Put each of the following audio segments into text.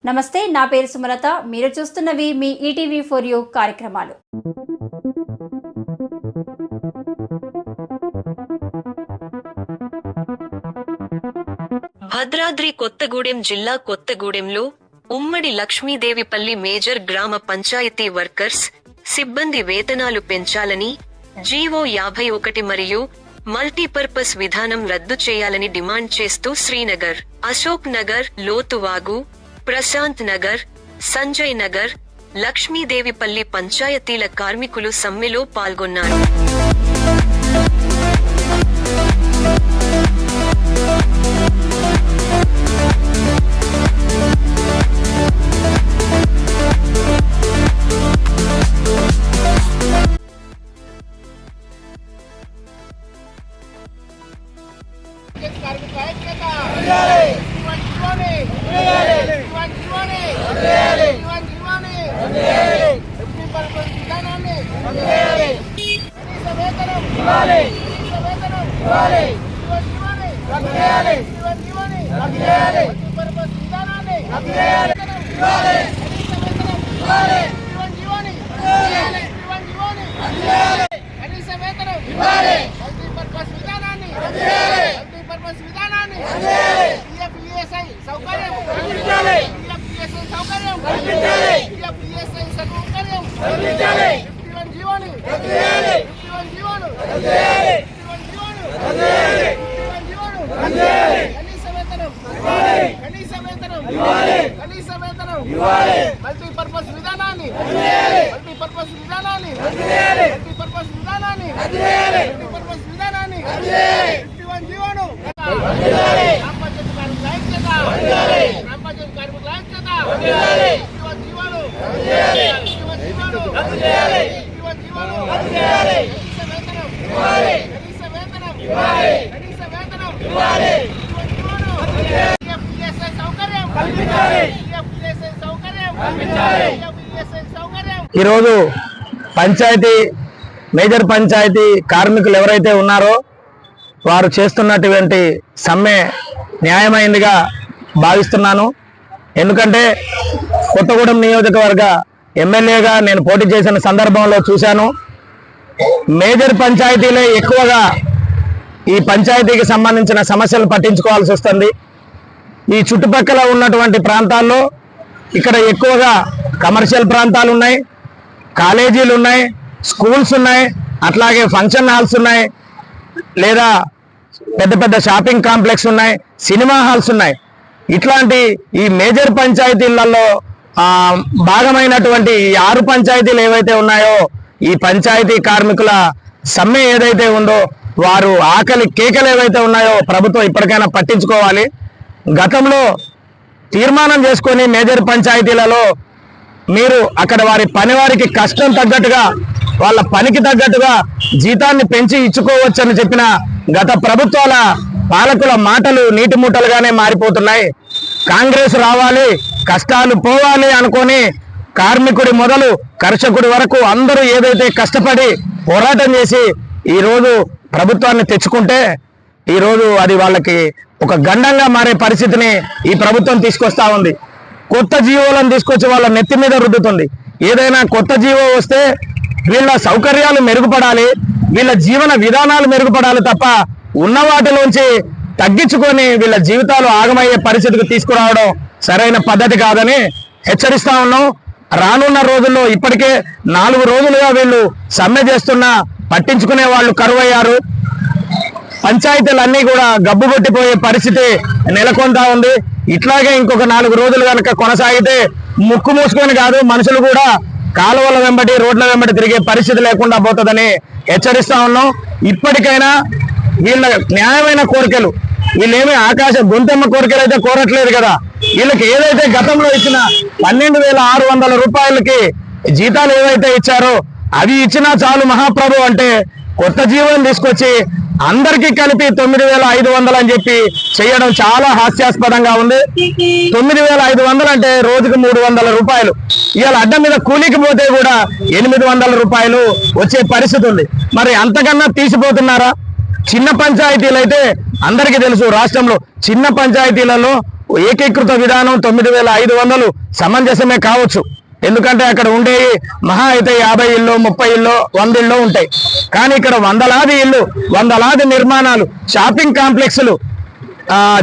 నమస్తే, నా పేరు సుమలత. మీరు చూస్తున్నవి మీ ఈటీవీ ఫర్ యూ కార్యక్రమాలు. భద్రాద్రి కొత్తగూడెం జిల్లా కొత్తగూడెంలో ఉమ్మడి లక్ష్మీదేవిపల్లి మేజర్ గ్రామ పంచాయతీ వర్కర్స్ సిబ్బంది వేతనాలు పెంచాలని జీవో 51 మరియు మల్టీపర్పస్ విధానం రద్దు చేయాలని డిమాండ్ చేస్తూ శ్రీనగర్, అశోక్ నగర్, లోతువాగు, ప్రశాంత్ నగర్, సంజయ్ నగర్, లక్ష్మీదేవిపల్లి పంచాయతీల కార్మికులు సమ్మెలో పాల్గొన్నారు. ఈరోజు పంచాయతీ మేజర్ పంచాయతీ కార్మికులు ఎవరైతే ఉన్నారో వారు చేస్తున్నటువంటి సమ్మె న్యాయమైందిగా భావిస్తున్నాను. ఎందుకంటే కొత్తగూడెం నియోజకవర్గ ఎమ్మెల్యేగా నేను పోటీ చేసిన సందర్భంలో చూశాను. మేజర్ పంచాయతీలే ఎక్కువగా ఈ పంచాయతీకి సంబంధించిన సమస్యలు పట్టించుకోవాల్సి వస్తుంది. ఈ చుట్టుపక్కల ఉన్నటువంటి ప్రాంతాల్లో ఇక్కడ ఎక్కువగా కమర్షియల్ ప్రాంతాలు ఉన్నాయి, కాలేజీలు ఉన్నాయి, స్కూల్స్ ఉన్నాయి, అట్లాగే ఫంక్షన్ హాల్స్ ఉన్నాయి, లేదా పెద్ద పెద్ద షాపింగ్ కాంప్లెక్స్ ఉన్నాయి, సినిమా హాల్స్ ఉన్నాయి. ఇట్లాంటి ఈ మేజర్ పంచాయతీలలో భాగమైనటువంటి ఈ 6 పంచాయతీలు ఏవైతే ఉన్నాయో ఈ పంచాయతీ కార్మికుల సమ్మె ఏదైతే ఉందో వారు ఆకలి కేకలు ఏవైతే ఉన్నాయో ప్రభుత్వం ఇప్పటికైనా పట్టించుకోవాలి. గతంలో తీర్మానం చేసుకొని మేజర్ పంచాయతీలలో మీరు అక్కడ వారి పనివారికి కష్టం తగ్గట్టుగా వాళ్ళ పనికి తగ్గట్టుగా జీతాన్ని పెంచి ఇచ్చుకోవచ్చని చెప్పిన గత ప్రభుత్వాల పాలకుల మాటలు నీటి మూటలుగానే మారిపోతున్నాయి. కాంగ్రెస్ రావాలి, కష్టాలు పోవాలి అనుకొని కార్మికుడి మొదలు కర్షకుడి వరకు అందరూ ఏదైతే కష్టపడి పోరాటం చేసి ఈరోజు ప్రభుత్వాన్ని తెచ్చుకుంటే ఈరోజు అది వాళ్ళకి ఒక గండంగా మారే పరిస్థితిని ఈ ప్రభుత్వం తీసుకొస్తా ఉంది. కొత్త జీవోలను తీసుకొచ్చి వాళ్ళ నెత్తి మీద రుద్దుతుంది. ఏదైనా కొత్త జీవో వస్తే వీళ్ళ సౌకర్యాలు మెరుగుపడాలి, వీళ్ళ జీవన విధానాలు మెరుగుపడాలి తప్ప ఉన్న వాటిలోంచి తగ్గించుకొని వీళ్ళ జీవితాలు ఆగమయ్యే పరిస్థితికి తీసుకురావడం సరైన పద్ధతి కాదని హెచ్చరిస్తా ఉన్నాం. రానున్న రోజుల్లో ఇప్పటికే 4 రోజులుగా వీళ్ళు సమ్మె చేస్తున్నా పట్టించుకునే వాళ్ళు కరువయ్యారు. పంచాయతీలన్నీ కూడా గబ్బుగొట్టిపోయే పరిస్థితి నెలకొంటా ఉంది. ఇట్లాగే ఇంకొక 4 రోజులు కనుక కొనసాగితే ముక్కు మూసుకొని కాదు మనుషులు కూడా కాలువల వెంబడి రోడ్ల వెంబడి తిరిగే పరిస్థితి లేకుండా పోతుందని హెచ్చరిస్తా ఉన్నాం. ఇప్పటికైనా వీళ్ళ న్యాయమైన కోరికలు, వీళ్ళేమి ఆకాశ గొంతెమ్మ కోరికలు అయితే కోరట్లేదు కదా. వీళ్ళకి ఏదైతే గతంలో ఇచ్చిన 12,600 రూపాయలకి జీతాలు ఏవైతే ఇచ్చారో అవి ఇచ్చినా చాలు మహాప్రభు అంటే కొత్త జీవనం తీసుకొచ్చి అందరికీ కలిపి 9,500 అని చెప్పి చేయడం చాలా హాస్యాస్పదంగా ఉంది. 9,500 అంటే రోజుకు 300 రూపాయలు. ఇవాళ అడ్డ మీద కూలికి పోతే కూడా 800 రూపాయలు వచ్చే పరిస్థితి ఉంది. మరి అంతకన్నా తీసిపోతున్నారా? చిన్న పంచాయతీలు అయితే అందరికీ తెలుసు, రాష్ట్రంలో చిన్న పంచాయతీలలో ఏకీకృత విధానం 9,500 సమంజసమే కావచ్చు. ఎందుకంటే అక్కడ ఉండే మహా అయితే 50 ఇళ్ళు, 30 ఇళ్ళు, 100 ఇళ్ళు ఉంటాయి. కానీ ఇక్కడ వందలాది ఇళ్ళు, వందలాది నిర్మాణాలు, షాపింగ్ కాంప్లెక్స్లు,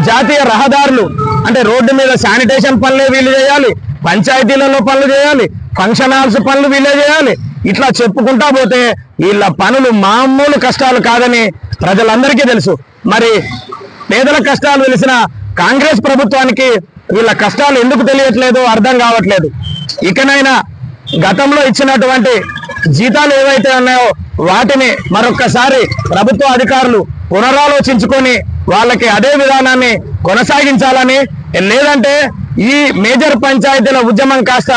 జాతీయ రహదారులు, అంటే రోడ్డు మీద శానిటేషన్ పనులే వీళ్ళు చేయాలి, పంచాయతీలలో పనులు చేయాలి, ఫంక్షన్ హాల్స్ పనులు వీళ్ళే చేయాలి. ఇట్లా చెప్పుకుంటా పోతే వీళ్ళ పనులు మామూలు కష్టాలు కాదని ప్రజలందరికీ తెలుసు. మరి పేదల కష్టాలు తెలిసిన కాంగ్రెస్ ప్రభుత్వానికి వీళ్ళ కష్టాలు ఎందుకు తెలియట్లేదు అర్థం కావట్లేదు. ఇకనైనా గతంలో ఇచ్చినటువంటి జీతాలు ఏవైతే ఉన్నాయో వాటిని మరొక్కసారి ప్రభుత్వ అధికారులు పునరాలోచించుకొని వాళ్ళకి అదే విధానాన్ని కొనసాగించాలని, లేదంటే ఈ మేజర్ పంచాయతీల ఉద్యమం కాస్త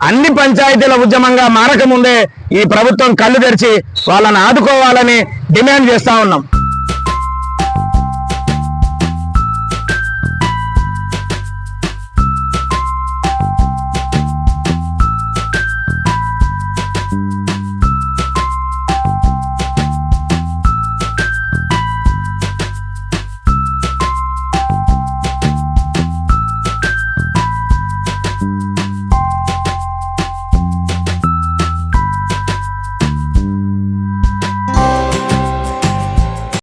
అన్ని పంచాయతీల ఉద్యమంగా మారకముందే ఈ ప్రభుత్వం కళ్ళు తెరిచి వాళ్ళని ఆదుకోవాలని డిమాండ్ చేస్తా ఉన్నాం.